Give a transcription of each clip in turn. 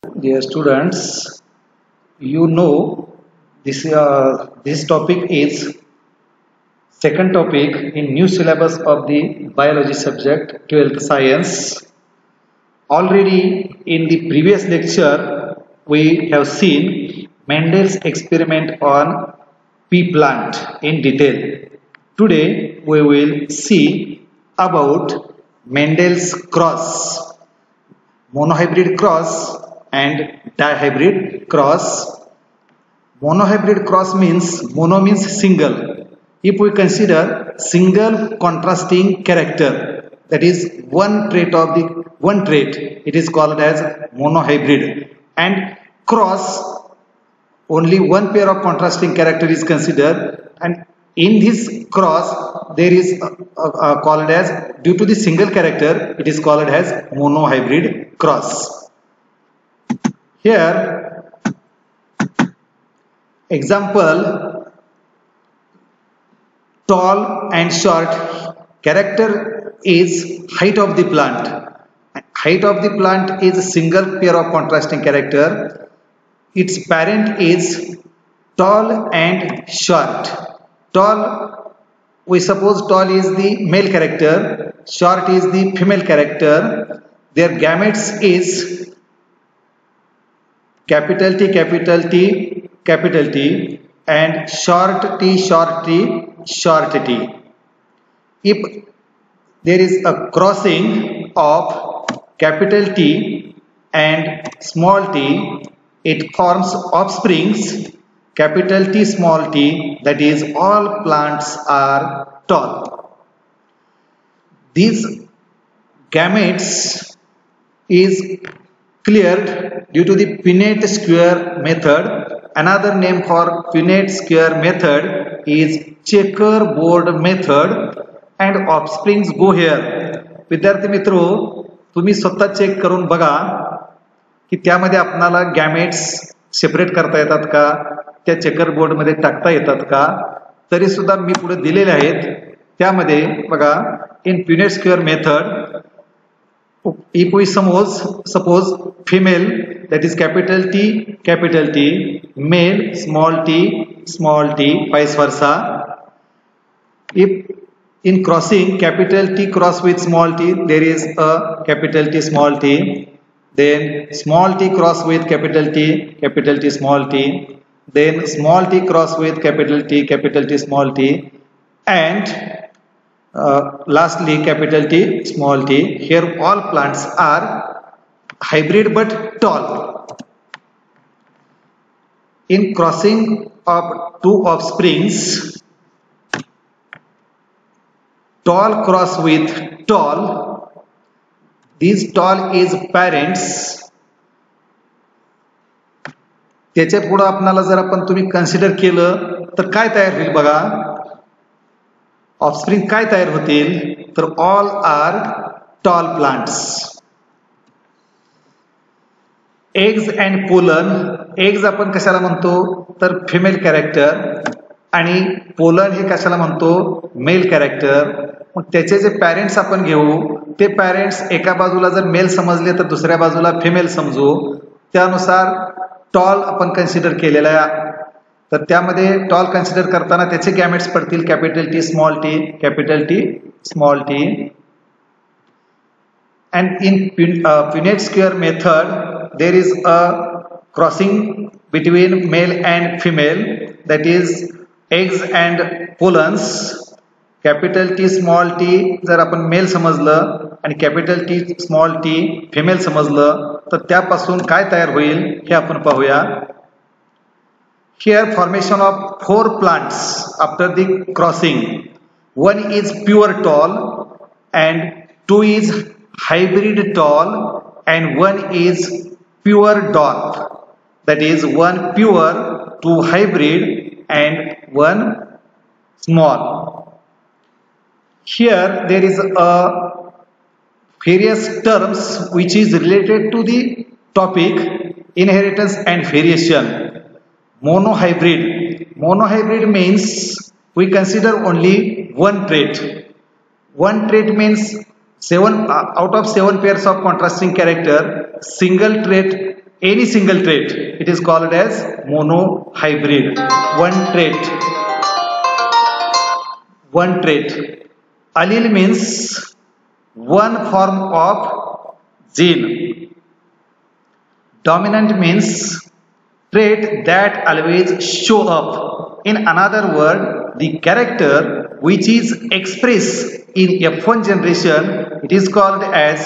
Dear students, you know this topic is second topic in new syllabus of the biology subject 12th science. Already in the previous lecture we have seen Mendel's experiment on pea plant in detail. Today we will see about Mendel's cross, monohybrid cross and dihybrid cross. Monohybrid cross means mono means single. If we consider single contrasting character, that is one trait of the one trait, it is called as monohybrid. And cross, only one pair of contrasting character is considered, and in this cross there is called as, due to the single character, it is called as monohybrid cross. Here example, tall and short character is height of the plant. Height of the plant is a single pair of contrasting character. Its parent is tall and short. Tall, we suppose tall is the male character, short is the female character. Their gametes is capital T, capital T, capital T, and short t, short t, short t. If there is a crossing of capital T and small t, it forms offsprings capital T, small t, that is all plants are tall. These gametes is cleared due to the Punnett square method. Another name for Punnett square method is checkerboard method, and offsprings go here. विद्यार्थी मित्रो, तुम्ही स्वतः check करून बघा की त्यामध्ये आपल्याला gametes separate करता येतात का, त्या चेकरबोर्ड मध्ये टाकता येतात का. तरी सुद्धा मी पुढे दिलेले आहेत. त्यामध्ये बघा, इन Punnett square method, if we suppose female, that is capital T, male small t, vice versa. If in crossing capital T cross with small t, there is a capital T, small t, then small t cross with capital T, small t, then small t cross with capital T, small t, and lastly capital T, small t. Here all plants are hybrid but tall. In crossing of two offsprings, tall cross with tall, these tall is parents. त्याच्या पुढे आपल्याला जर आपण तुम्ही consider केलं तर काय तयार होईल बघा. ऑफस्प्रिंग काय तयार होतील तर all are tall plants. Eggs and pollen, eggs आपण कशाला म्हणतो तर फिमेल कॅरेक्टर, आणि पोलन हे कशाला म्हणतो मेल कॅरेक्टर. मग त्याचे जे पॅरेंट्स आपण घेऊ, ते पॅरेंट्स एका बाजूला जर मेल समजले तर दुसऱ्या बाजूला फिमेल समजू. त्यानुसार टॉल आपण कन्सिडर केलेला आहे. तर त्यामध्ये टॉल कन्सिडर करताना त्याचे गॅमेट्स पडतील capital T, small t, capital T, small t. And in Punnett square method, there is a crossing between male and female, that is eggs and pollens. Capital T, small t जर आपण mail समजलं आणि capital T, small t female समजलं तर त्यापासून काय तयार होईल हे आपण पाहूया. Here formation of 4 plants after the crossing. One is pure tall and 2 is hybrid tall and one is pure dwarf. That is one pure, 2 hybrid and one small. Here there is a various terms which is related to the topic inheritance and variation. Monohybrid. Monohybrid means we consider only one trait. One trait means 7 out of 7 pairs of contrasting character, single trait any single trait, it is called as monohybrid. One trait. Allele means one form of gene. Dominant means trait that always show up. In another word, the character which is expressed in F1 generation, it is called as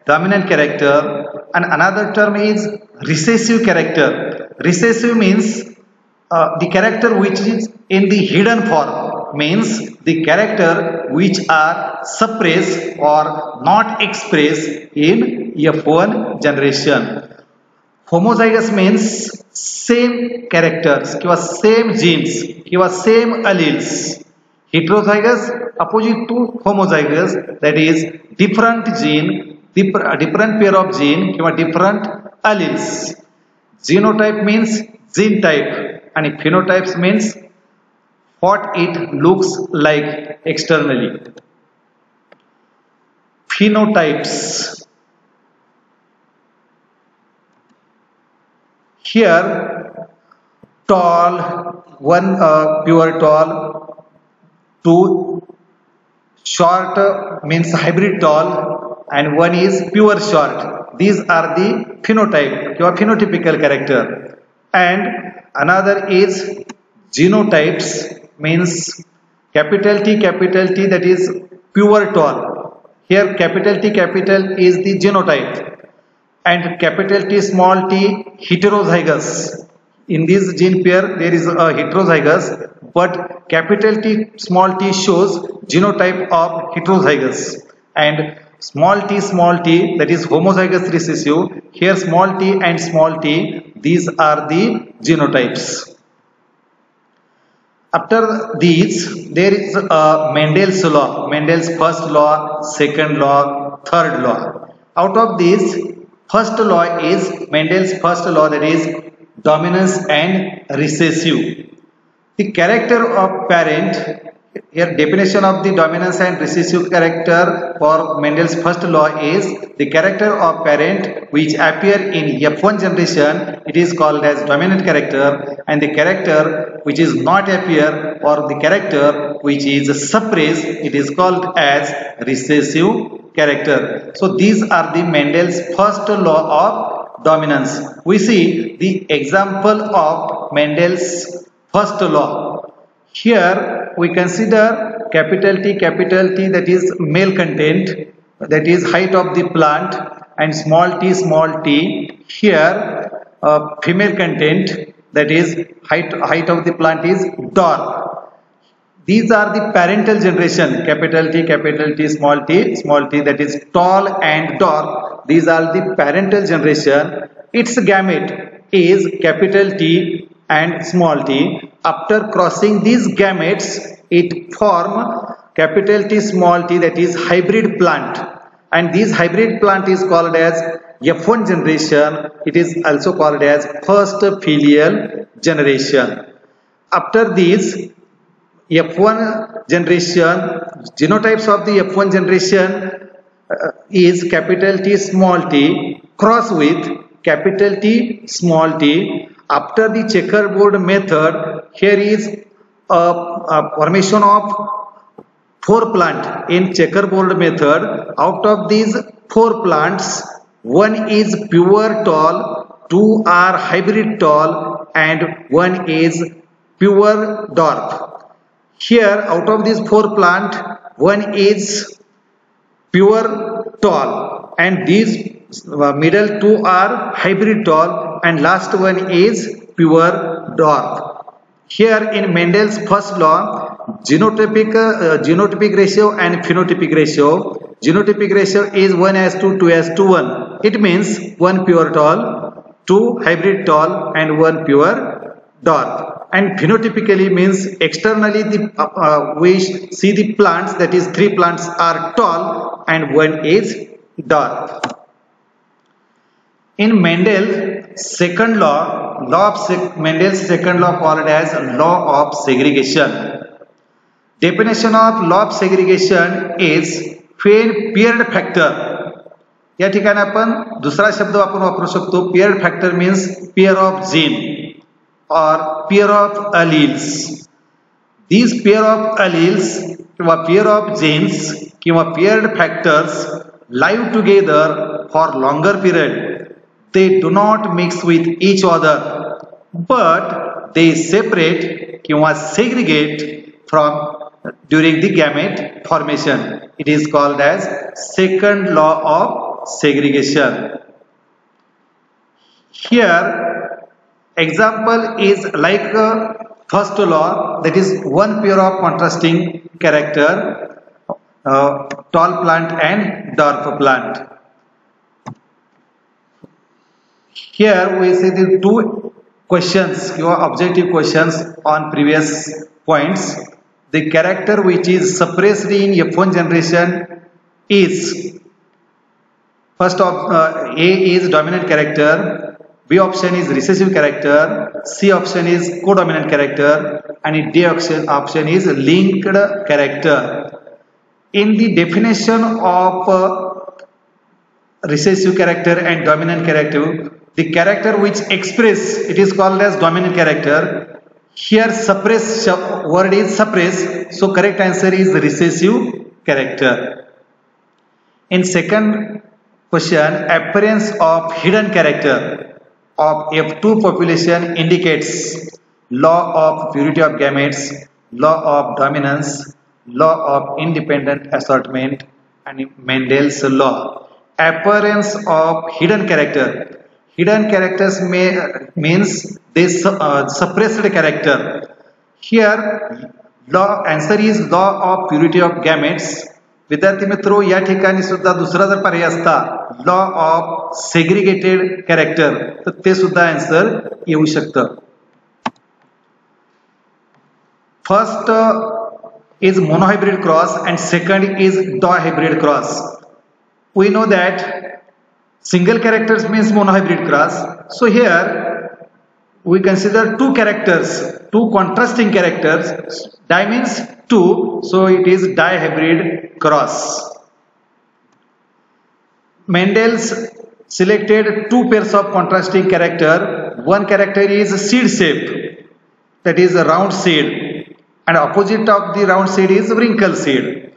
dominant character, and another term is recessive character. Recessive means the character which is in the hidden form, means the character which are suppressed or not expressed in F1 generation. Homozygous means same characters किंवा same genes किंवा same alleles. Heterozygous opposite to homozygous, that is different gene, different pair of gene किंवा different alleles. Genotype means gene type and phenotypes means what it looks like externally. Phenotypes. Here, tall, one pure tall, two short means hybrid tall, and one is pure short. These are the phenotype, your phenotypical character. And another is genotypes, means capital T, that is pure tall. Here capital T is the genotype. And capital T small t heterozygous. In this gene pair there is a heterozygous, but capital T small t shows genotype of heterozygous, and small t that is homozygous recessive. Here small t and small t, these are the genotypes. After these there is Mendel's law, Mendel's first law, second law, third law. Out of these, first law is Mendel's first law, that is dominance and recessive. The character of parent, here definition of the dominance and recessive character for Mendel's first law is the character of parent which appear in F1 generation, it is called as dominant character, and the character which is not appear or the character which is suppressed, it is called as recessive character. So these are the Mendel's first law of dominance. We see the example of Mendel's first law. Here we consider capital T that is male content, that is height of the plant, and small t here female content, that is height of the plant is dark. These are the parental generation, capital T small t that is tall and dark. These are the parental generation. Its gamete is capital T and small t. After crossing these gametes, it form capital T small t, that is hybrid plant, and this hybrid plant is called as F1 generation. It is also called as first filial generation. After this F1 generation, genotypes of the F1 generation is capital T small t cross with capital T small t. After the checkerboard method, here is a formation of 4 plants in checkerboard method. Out of these 4 plants, one is pure tall, 2 are hybrid tall, and 1 is pure dwarf. Here out of these 4 plants, 1 is pure tall, and these middle 2 are hybrid tall, and last one is pure dwarf. Here in Mendel's first law, genotypic ratio and phenotypic ratio. Genotypic ratio is 1:2, 2:1. It means 1 pure tall, 2 hybrid tall, and 1 pure dwarf. And phenotypically means externally we see the plants, that is 3 plants are tall and 1 is dwarf. In Mendel's second law, Mendel's second law called as law of segregation. Definition of law of segregation is when paired factor या ठिकाणी आपण दुसरा शब्द आपण वापरू शकतो. Paired factor means pair of gene और pair of alleles. These pair of alleles किंवा पेअर ऑफ जीन्स किंवा paired factors live together for longer period. They do not mix with each other, but they separate किंवा segregate from during the gamete formation. It is called as second law of segregation. Here example is like first law, that is one pair of contrasting character, tall plant and dwarf plant. Here we see the two questions or objective questions on previous points. The character which is suppressed in F1 generation is first of A is dominant character, B option is recessive character, C option is codominant character, and D option is linked character. In the definition of recessive character and dominant character, the character which express, it is called as dominant character. Here suppress word is suppress, so correct answer is recessive character. In second question, appearance of hidden character of F2 population indicates law of purity of gametes, law of dominance, law of independent assortment, and Mendel's law. Appearance of hidden character. Hidden characters means they suppressed character. Here law answer is law of purity of gametes. विद्यार्थी मित्रों, या ठिकाणी सुद्धा दुसरा जर पर्याय असता law of segregated character, तर ते सुद्धा आन्सर येऊ शकतं. First is monohybrid cross and second is dihybrid cross. We know that single characters means monohybrid cross. So here we consider two characters, two contrasting characters. Di means two, so it is dihybrid cross. Mendel's selected two pairs of contrasting character. One character is seed shape, that is a round seed, and opposite of the round seed is wrinkle seed,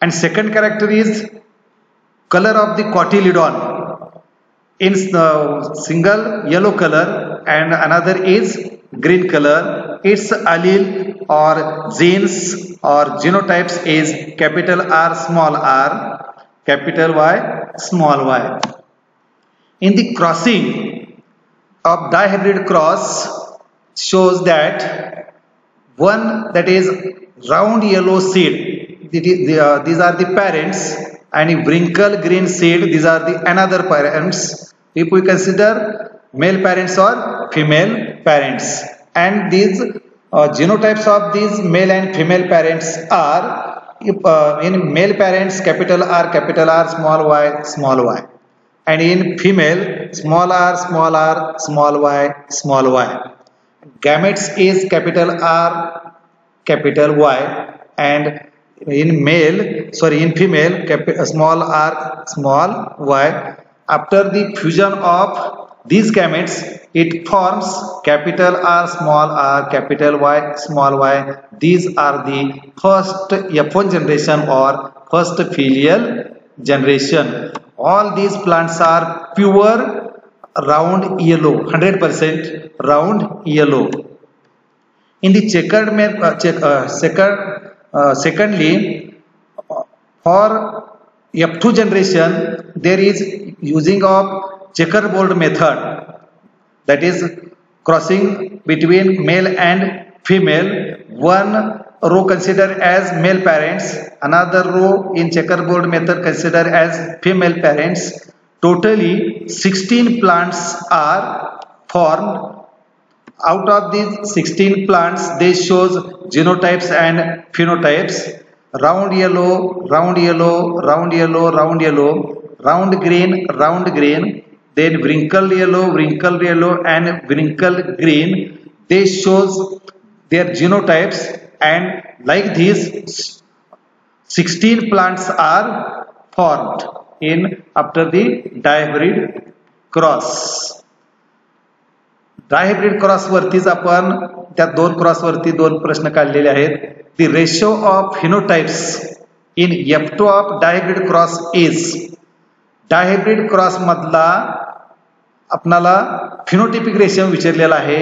and second character is color of the cotyledon in single yellow color and another is green color. Its allele or genes or genotypes is capital R, capital Y, small y. In the crossing of dihybrid cross shows that one, that is round yellow seed, these are the parents, and wrinkle green seed, these are the another parents. If we consider male parents or female parents, and these genotypes of these male and female parents are in male parents capital R, small y, and in female small r, small y. Gametes is capital R, capital Y, and in female small r, small y. After the fusion of these gametes, it forms capital R, capital Y, small y. These are the first F1 generation or first filial generation. All these plants are pure round yellow, 100% round yellow. In the checkered secondly, for F2 generation there is using of checkerboard method, that is crossing between male and female. One row considered as male parents, another row in checkerboard method considered as female parents. Totally 16 plants are formed. Out of these 16 plants, they shows genotypes and phenotypes. Round yellow, round yellow, round green, then wrinkled yellow, and wrinkled green. They shows their genotypes, and like this 16 plants are formed in after the dihybrid cross. Dihybrid cross वरतीच आपण त्या दोन cross वरती दोन प्रश्न काढलेले आहेत. The ratio of phenotypes in F2 of dihybrid cross is. Dihybrid cross मधला आपणाला फिनोटिपिक रेशियो विचारलेला आहे.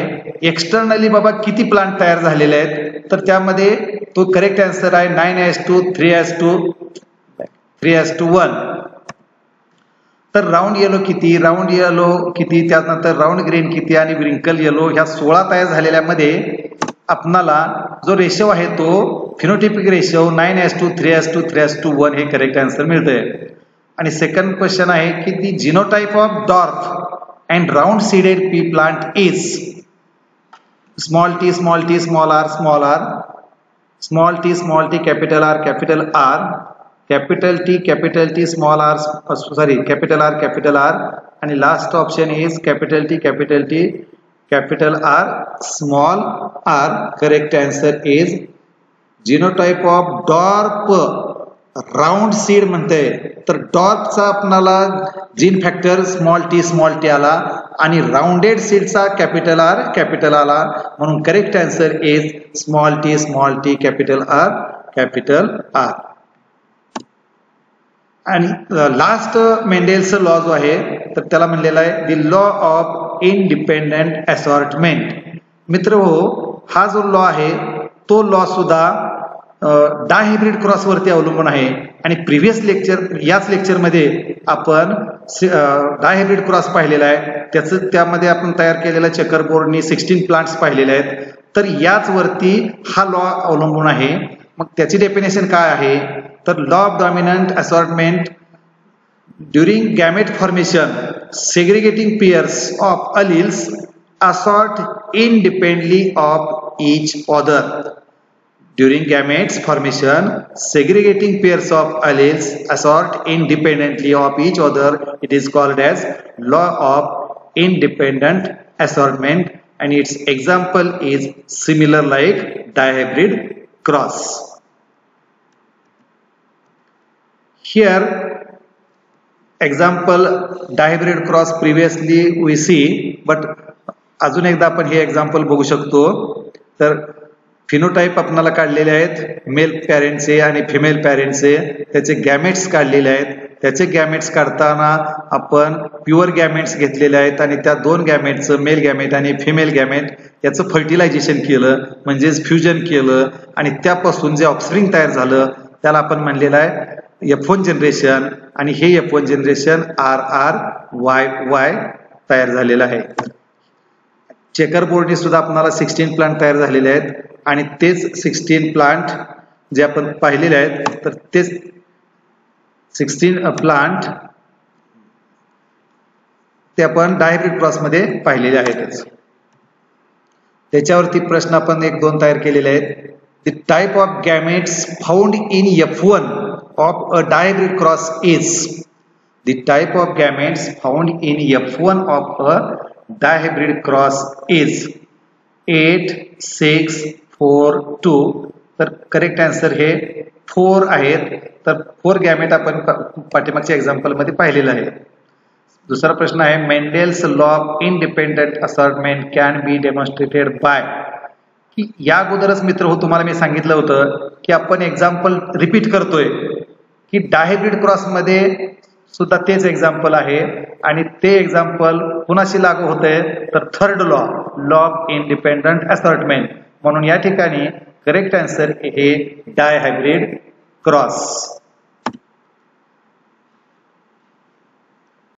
एक्सटर्नली बाबा किती प्लांट तयार झालेले आहेत, तर त्यामध्ये तो करेक्ट आन्सर आहे 9:2 3:1. तर राऊंड येलो किती, त्यानंतर राऊंड ग्रीन किती आणि व्रिंकल येलो, ह्या 16 तयार झालेल्यामध्ये आपणाला जो रेशो आहे तो फिनोटिपिक रेशो 9:2 3:1 हे करेक्ट आन्सर मिळतंय. आणि सेकंड क्वेश्चन आहे की the genotype of dwarf and round seeded pea plant is small t small r small r, small t capital R capital T small r capital R and last option is capital T capital R small r. Correct answer is genotype of dwarf round seed म्हणते. तर डॉर्फचा आपणाला gene factor small T आला आणि rounded सीडचा capital R आला, म्हणून correct answer is small T capital R. आणि last मेंडेलचा law जो आहे तर त्याला म्हणलेला आहे the law of independent assortment. मित्र हो, हा जो लॉ आहे तो लॉ सुद्धा डायहायब्रिड क्रॉस वरती अवलंबून आहे. आणि प्रिव्हियस याच लेक्चर मध्ये आपण डायहायब्रिड क्रॉस पाहिलेला आहे. त्यामध्ये आपण तयार केलेल्या चेकर बोर्डनी 16 प्लांट्स पाहिलेले आहेत. तर याच वरती हा लॉ अवलंबून आहे. मग त्याची डेफिनेशन काय आहे, तर law of dominant assortment during gamete formation segregating pairs of alleles assort independently of each other. During gametes formation, segregating pairs of alleles assort independently of each other. It is called as law of independent assortment, and its example is similar like dihybrid cross. Here, example dihybrid cross previously we see, but अजून एकदा आपण हे example बघू शकतो. तर phenotype आपल्याला काढलेले आहेत mail पॅरेंटचे आणि फिमेल पॅरेंटचे, त्याचे गॅमेट्स काढलेले आहेत. त्याचे गॅमेट्स काढताना आपण प्युअर गॅमेट्स घेतलेले आहेत आणि त्या दोन गॅमेटचं मेल गॅमेट आणि फिमेल गॅमेट याचं फर्टिलायझेशन केलं, म्हणजेच फ्युजन केलं आणि त्यापासून जे ऑफस्प्रिंग तयार झालं त्याला आपण म्हणलेलं आहे F1 जनरेशन. आणि हे F1 जनरेशन RRYY तयार झालेलं आहे. चेकर बोर्डने सुद्धा आपल्याला 16 प्लांट तयार झालेले आहेत आणि तेच 16 प्लांट जे आपण पाहिलेले आहेत तर तेच 16 प्लांट ते आपण डायहायब्रिड क्रॉस मध्ये पाहिलेले आहेतच. त्याच्यावरती प्रश्न आपण 1-2 तयार केलेले आहेत. The type of gametes found in F1 of a dihybrid cross is. The type of gametes found in F1 of a dihybrid cross is 8, 6, 4, 2. तर करेक्ट आन्सर हे 4 आहेत. तर 4 गॅमेट आपण पाठीमागच्या एक्झाम्पल मध्ये पाहिलेलं आहे. दुसरा प्रश्न आहे Mendel's law of independent assortment can be demonstrated by. की या अगोदरच मित्र हो तुम्हाला मी सांगितलं होतं की आपण एक्झाम्पल रिपीट करतोय की डायहायब्रिड क्रॉस मध्ये सुद्धा तेच एक्झाम्पल आहे आणि ते एक्झाम्पल कुणाशी लागू होते तर third law of independent assortment. म्हणून या ठिकाणी करेक्ट आन्सर हे डायहायब्रिड क्रॉस.